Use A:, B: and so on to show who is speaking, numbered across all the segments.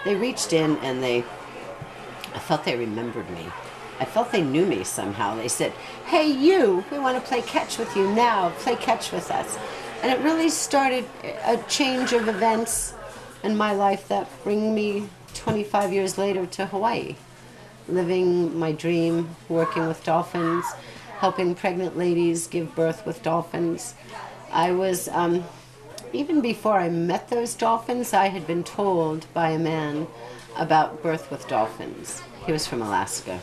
A: they reached in and I felt they remembered me. I felt they knew me somehow. They said, "Hey, you, we want to play catch with you now. Play catch with us." And it really started a change of events in my life that bring me 25 years later to Hawaii, living my dream, working with dolphins, helping pregnant ladies give birth with dolphins. I was, even before I met those dolphins, I had been told by a man about birth with dolphins. He was from Alaska.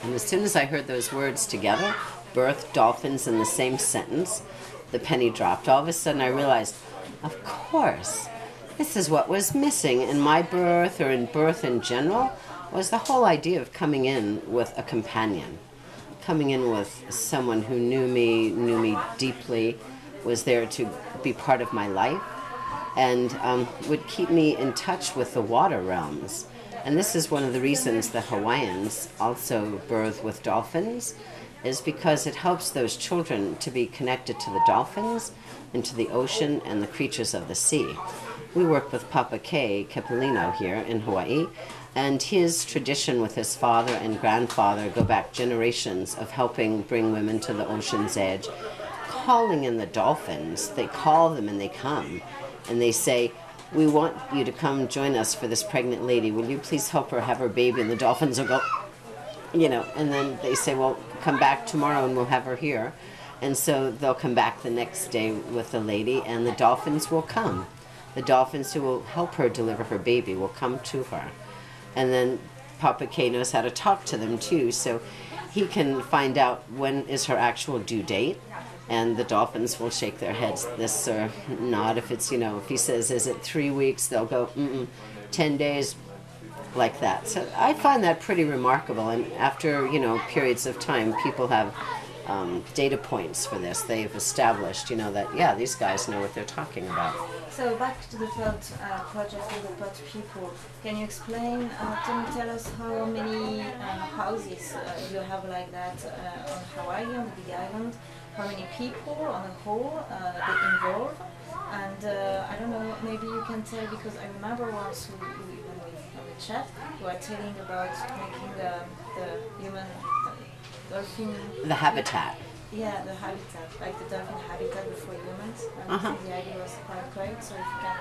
A: And as soon as I heard those words together, birth, dolphins, in the same sentence, the penny dropped. All of a sudden I realized, of course, this is what was missing in my birth, or in birth in general, was the whole idea of coming in with a companion. Coming in with someone who knew me deeply, was there to be part of my life, and would keep me in touch with the water realms. And this is one of the reasons the Hawaiians also birth with dolphins, is because it helps those children to be connected to the dolphins and to the ocean and the creatures of the sea. We work with Papa K. Kepolino here in Hawaii, and his tradition with his father and grandfather go back generations of helping bring women to the ocean's edge, calling in the dolphins. They call them and they come, and they say, "We want you to come join us for this pregnant lady. Will you please help her have her baby?" And the dolphins will go, and then they say, "Well, come back tomorrow and we'll have her here." And so they'll come back the next day with the lady, and the dolphins will come. The dolphins who will help her deliver her baby will come to her. And then Papa K knows how to talk to them too, so he can find out when is her actual due date, and the dolphins will shake their heads this or not. If it's, if he says, "Is it 3 weeks?" they'll go, 10 days, like that. So I find that pretty remarkable, and after, periods of time, people have data points for this. They've established, that, yeah, these guys know what they're talking about.
B: So back to the pod project with the pod people. Can you explain, can you tell us how many houses you have like that on Hawaii, on the Big Island? How many people on the whole they involve? And I don't know, maybe you can tell, because I remember once when we chat, you were telling about making the human dolphin...
A: The habitat.
B: Yeah, the habitat, like the dolphin habitat before humans. And I think the idea was quite great, so if you can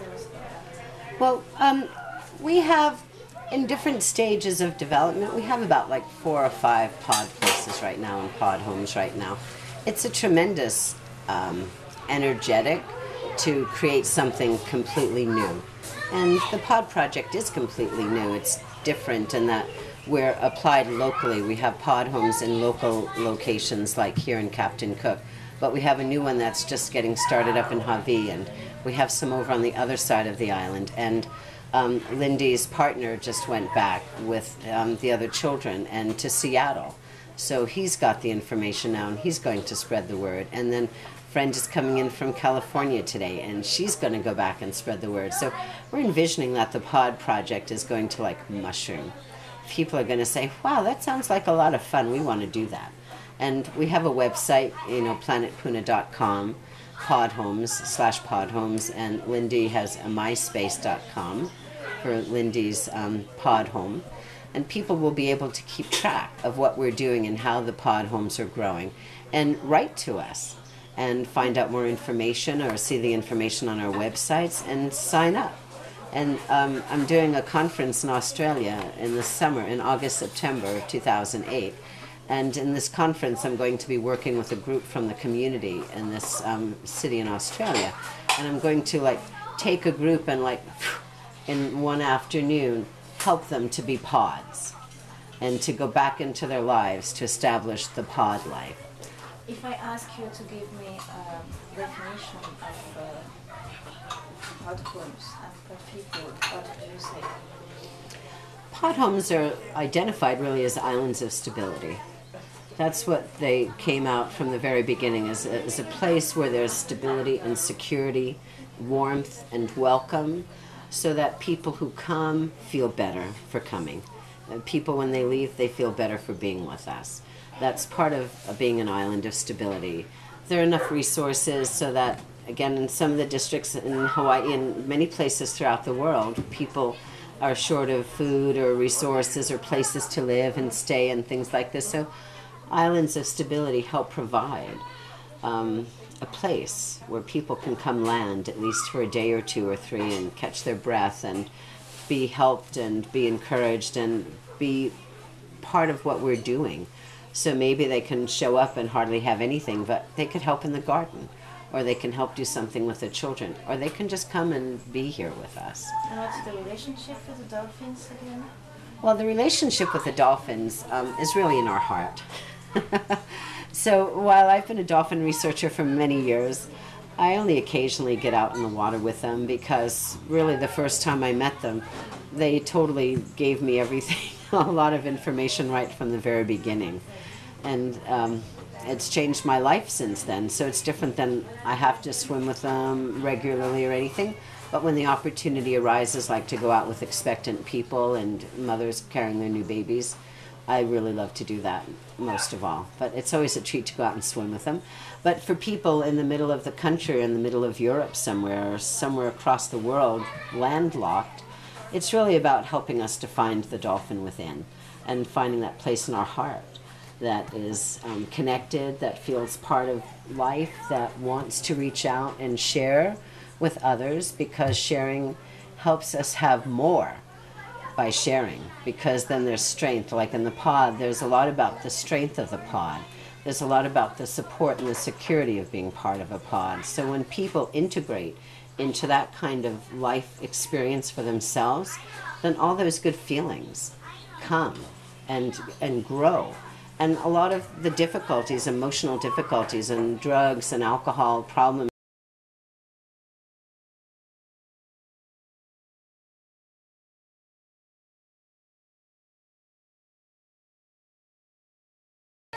B: tell us about that.
A: Well, we have, in different stages of development, we have about like 4 or 5 pod places right now, and pod homes right now. It's a tremendous energetic to create something completely new. And the pod project is completely new. It's different in that we're applied locally. We have pod homes in local locations like here in Captain Cook, but we have a new one that's just getting started up in Hawaii, and we have some over on the other side of the island. And Lindy's partner just went back with the other children and to Seattle. So he's got the information now, and he's going to spread the word. And then friend is coming in from California today, and she's going to go back and spread the word. So we're envisioning that the pod project is going to like mushroom. People are going to say, "Wow, that sounds like a lot of fun. We want to do that." And we have a website, planetpuna.com, podhomes/podhomes, and Lindy has a myspace.com for Lindy's pod home. And people will be able to keep track of what we're doing and how the pod homes are growing, and write to us and find out more information, or see the information on our websites and sign up. And I'm doing a conference in Australia in the summer, in August, September of 2008. And in this conference, I'm going to be working with a group from the community in this city in Australia. And I'm going to take a group and in one afternoon, help them to be pods and to go back into their lives to establish the pod life.
B: If I ask you to give me a definition of pod homes and pod people, what do you say?
A: Pod homes are identified really as islands of stability. That's what they came out from the very beginning, as a place where there's stability and security, warmth and welcome, so that people who come feel better for coming. And people, when they leave, they feel better for being with us. That's part of being an island of stability. There are enough resources so that again, in some of the districts in Hawaii and many places throughout the world, people are short of food or resources or places to live and stay and things like this. So islands of stability help provide a place where people can come land at least for a day or two or three and catch their breath and be helped and be encouraged and be part of what we're doing. So maybe they can show up and hardly have anything, but they could help in the garden, or they can help do something with the children, or they can just come and be here with us.
B: And what's the relationship with the dolphins again?
A: Well, the relationship with the dolphins is really in our heart. So while I've been a dolphin researcher for many years, I only occasionally get out in the water with them, because really the first time I met them, they totally gave me everything, a lot of information right from the very beginning. And it's changed my life since then. So it's different than I have to swim with them regularly or anything. But when the opportunity arises, like to go out with expectant people and mothers carrying their new babies, I really love to do that most of all. But it's always a treat to go out and swim with them. But for people in the middle of the country, in the middle of Europe somewhere, or somewhere across the world, landlocked, it's really about helping us to find the dolphin within and finding that place in our heart that is connected, that feels part of life, that wants to reach out and share with others, because sharing helps us have more by sharing, because then there's strength. Like in the pod, there's a lot about the strength of the pod. There's a lot about the support and the security of being part of a pod. So when people integrate into that kind of life experience for themselves, then all those good feelings come and grow. And a lot of the difficulties, emotional difficulties and drugs and alcohol problems